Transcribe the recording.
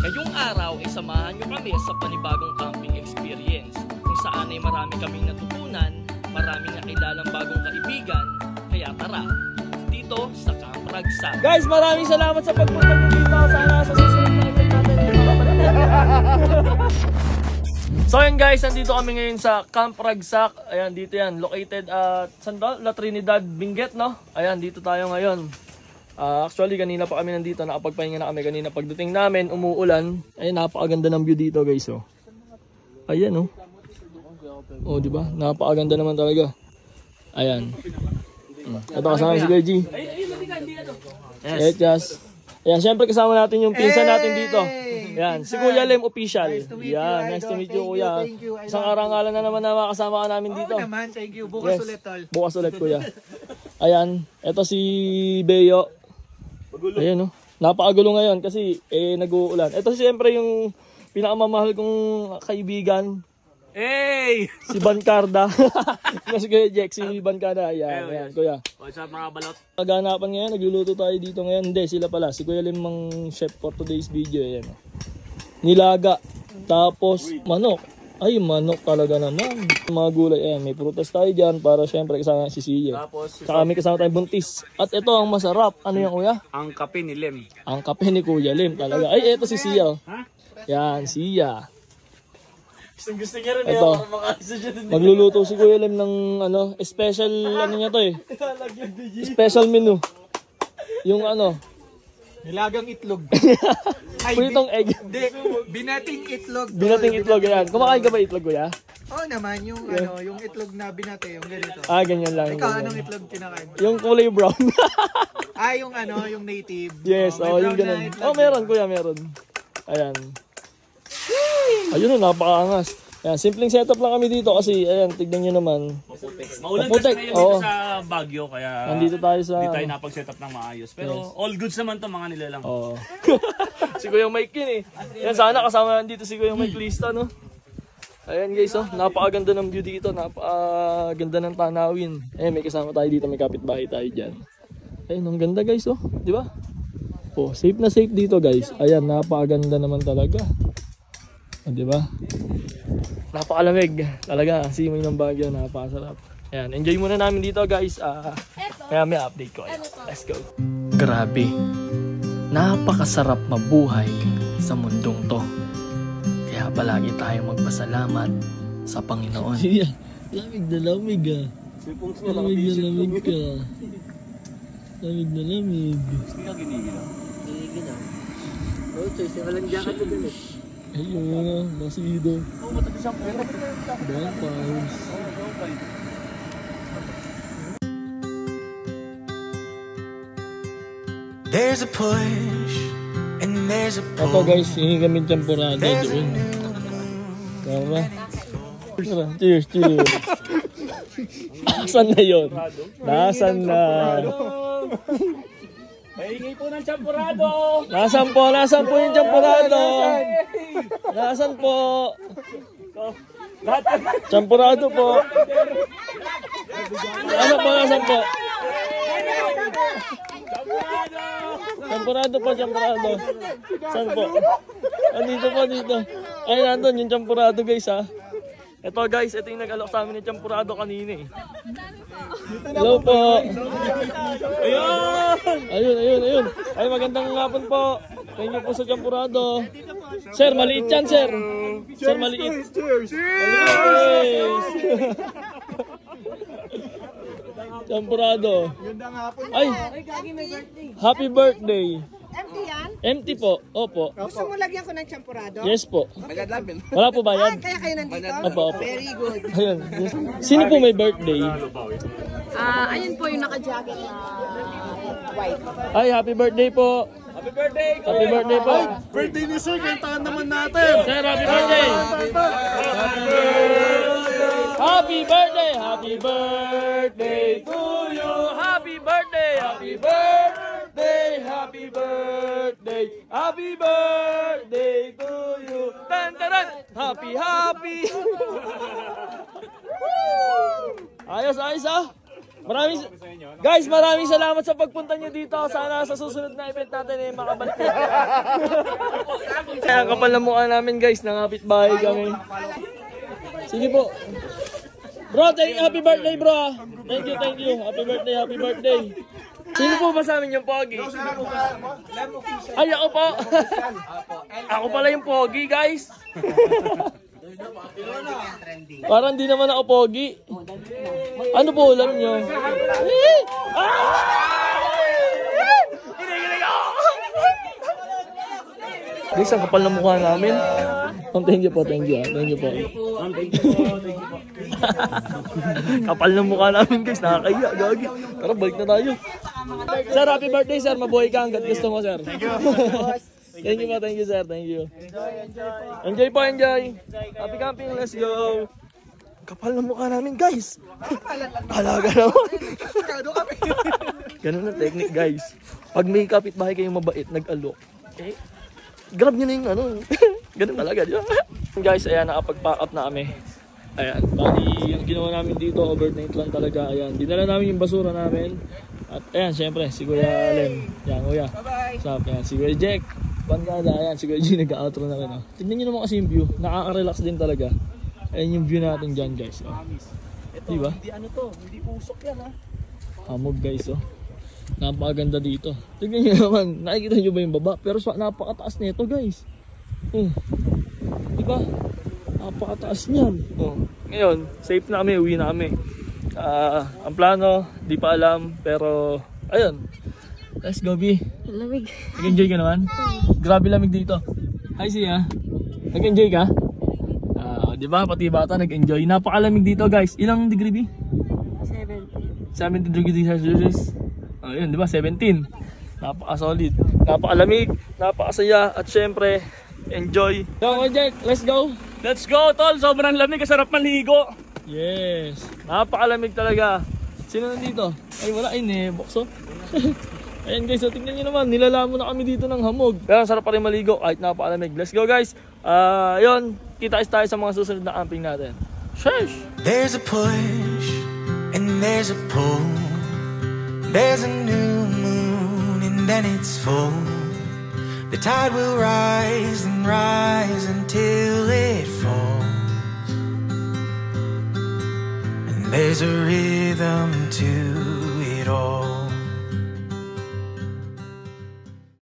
Ngayong araw ay samahan nyo kami sa panibagong camping experience kung saan ay marami kaming natutunan, maraming nakilalang bagong kaibigan, kaya tara, dito sa Camp Ragsak. Guys, maraming salamat sa pagpunta nyo dito. Sana sa susunod na event natin ay makabalik. So yan guys, nandito kami ngayon sa Camp Ragsak. Ayan, dito yan, located at La Trinidad, Benguet, no? Ayan, dito tayo ngayon. Actually, kanina pa kami nandito, nakapagpahinga na kami kanina. Pagdating namin, umuulan. Ayan, napakaganda ng view dito guys, oh. Ayan, oh. Oh, di ba? Napakaganda naman talaga. Ayan. Ito kasama si Kuya G. Yes. Ayan, syempre kasama natin yung pinsan natin dito. Ayan, si Kuya Lem Official. Nice to meet you, Kuya. Isang arangalan na naman na makasama ka namin dito. Oo naman, thank you. Bukas ulit, tol. Bukas ulit, Kuya. Ayan, ito si Beyo. Ayan, oh. Napakagulo ngayon kasi nag-uulan. Ito siyempre yung pinakamamahal kong kaibigan. Hey! Si Bancarda. Si Kuya Jack, si Bancarda. Ayan, Kuya. What's up mga balot? Naganapan ngayon, nagluluto tayo dito ngayon. Hindi, sila pala. Si Kuya Lim ang chef for today's video. Ayan. Nilaga. Tapos, manok. Ay, manok talaga naman. Mga gulay. Ayan, may prutas tayo dyan para syempre kasama si Siya. Tapos, saka may kasama tayong buntis. At ito ang masarap. Ano yan, Kuya? ang kape ni Lem. Ang kape ni Kuya Lim talaga. Ay, ito si Siya. Yan, Siya. Gusto niya rin ito. Magluluto si Kuya Lim ng ano, special ano niya to eh. Special menu. Yung ano, Nilagang itlog. pritong egg. Hindi, binating itlog. Binating itlog yan. Kumakain ka ba itlog, Kuya? Oo naman, yung ano, yung itlog na binate, yung ganito. Ganyan lang. Ikaw, anong itlog kinakain? Yung kulay brown. Yung ano, yung native. Yes, yung ganun. Meron, Kuya, meron. Ayan. Ayun, napakaangas. Ayan, simpleng setup lang kami dito kasi, ayan, tignan nyo naman. Maulan kasi ngayon dito sa Baguio, kaya nandito tayo sa... Hindi tayo napag-setup ng maayos. Pero all goods naman to mga nilalang. Oo. Si Kuya Mike yun eh. Yan, sana kasama dito si Kuya Mike Lista, no? Ayan guys, oh, napakaganda ng view dito, napakaganda ng tanawin. Ayan, may kasama tayo dito, may kapitbahay tayo dyan. Ayan, ang ganda guys, oh, di ba? Oh, safe na safe dito guys. Ayan, napakaganda naman talaga. Oh, di ba? Napakalamig talaga, simoy ng Baguio, napakasarap. Ayan, enjoy muna namin dito guys. Kaya may update ko. Let's go. Grabe. Napakasarap mabuhay sa mundong to. Kaya palagi tayong magpasalamat sa Panginoon. Lamig na lamig ah. Lamig na lamig ka. Lamig na lamig. Hindi ka ginigilaw. Ginigilaw. Oo, choice. Walang jacket ko dun eh. Ayun, masido. Matabi siyang pera. Vampires. There's a push and there's a pull. Ito guys, hindi kami champurado doon. Tama? Cheers, cheers. Nasaan na yun? Nasaan na? Maingay po ng champurado! Nasaan po yung champurado? Nasaan po? Champurado po. Nasaan po? Champurado po, champurado. Saan po? Dito. Ay, nandun yung champurado guys ha. Ito guys, ito yung nag-alok sa amin ng champurado kanina eh. Hello po. Ayun. Ay, magandang hapon po. Thank you po sa champurado. Sir, maliit yan, sir. Sir, maliit. Cheers! Champurado. Ay, happy birthday. Empty yan? Empty po. Opo. Gusto mo lagyan ko ng champurado? Yes po. Wala po bayad? Kaya kayo nandito? Opo. Very good. Ayun. Sino po may birthday? Ayun po yung naka-jacket na white. Ay, happy birthday po. Happy birthday! Happy birthday po. Birthday ni Sir, kantahan naman natin. Sir, happy birthday. Happy birthday. Happy birthday to you. Happy birthday. Happy birthday. Happy birthday. Happy birthday to you. Tan taran. Happy. Ayos ah. Maraming salamat sa pagpunta nyo dito. Sana sa susunod na event natin makabalik. Ang kapal na mukha namin guys, nangapit bahay kami. Sige po. Bro, happy birthday bro. Thank you. Happy birthday. Sino po ba sa amin yung pogi? Ay, ako po. Ako pala yung pogi guys. Parang di naman ako pogi. Ano po ulam nyo? Guys, ang kapal na mukha namin. Thank you po. Kapal na mukha namin guys, nakakaya, gagi. Tara, balik na tayo. Sir, happy birthday sir, mabuhay ka hanggat gusto mo sir. Thank you sir, thank you. Enjoy po. Happy camping, let's go. Kapal na mukha namin guys. Halaga naman. Ganun ang technique guys. Pag may kapitbahay kayong mabait, nag-alok. Grab nyo na yung ano. Ganun talaga. Guys, ayan, nakapag-pack up na kami. Ayan, bali yung ginawa namin dito, overnight lang talaga. Ayan, dinala namin yung basura namin. At ayan, syempre, si Kuya Len. Ayan, Kuya. Sup, ayan, si Kuya Jack. Pangada, ayan, si Kuya G, nag-outro na rin. Oh. Tignan nyo naman kasi yung view. Nakaka-relax din talaga. Ayan yung view natin dyan, guys. Oh. Diba? Hindi usok yan, ha? Hamog, guys, oh. Napakaganda dito. Tignan nyo naman, nakikita nyo ba yung baba? Pero napakataas nito guys. Diba? Napakataas niyan. Ngayon, safe na kami, uwi na kami. Ang plano, di pa alam. Pero, ayun. Let's go, B. Lamig. Nag-enjoy ka naman? Grabe lamig dito. Hi, siya. Nag-enjoy ka? Diba? Pati bata nag-enjoy. Napakalamig dito guys. Ilang degree, B? 17 degrees Celsius. Ayun, di ba? 17. Napaka-solid. Napakalamig, napakasaya, at syempre, enjoy. So, Jack, let's go. Let's go, tol. Sobrang lamig, kasarap maligo. Yes. Napakalamig talaga. Sino nandito? Ay, wala. Ay, bokso. Ayan guys, so tingnan nyo naman. Nilalamo na kami dito ng hamog. Pero sarap pa rin maligo kahit napakalamig. Let's go guys. Ayun, kita tayo sa mga susunod na camping natin. Sheesh! There's a push and there's a pull. There's a new moon and then it's full. The tide will rise and rise until it falls. And there's a rhythm to it all.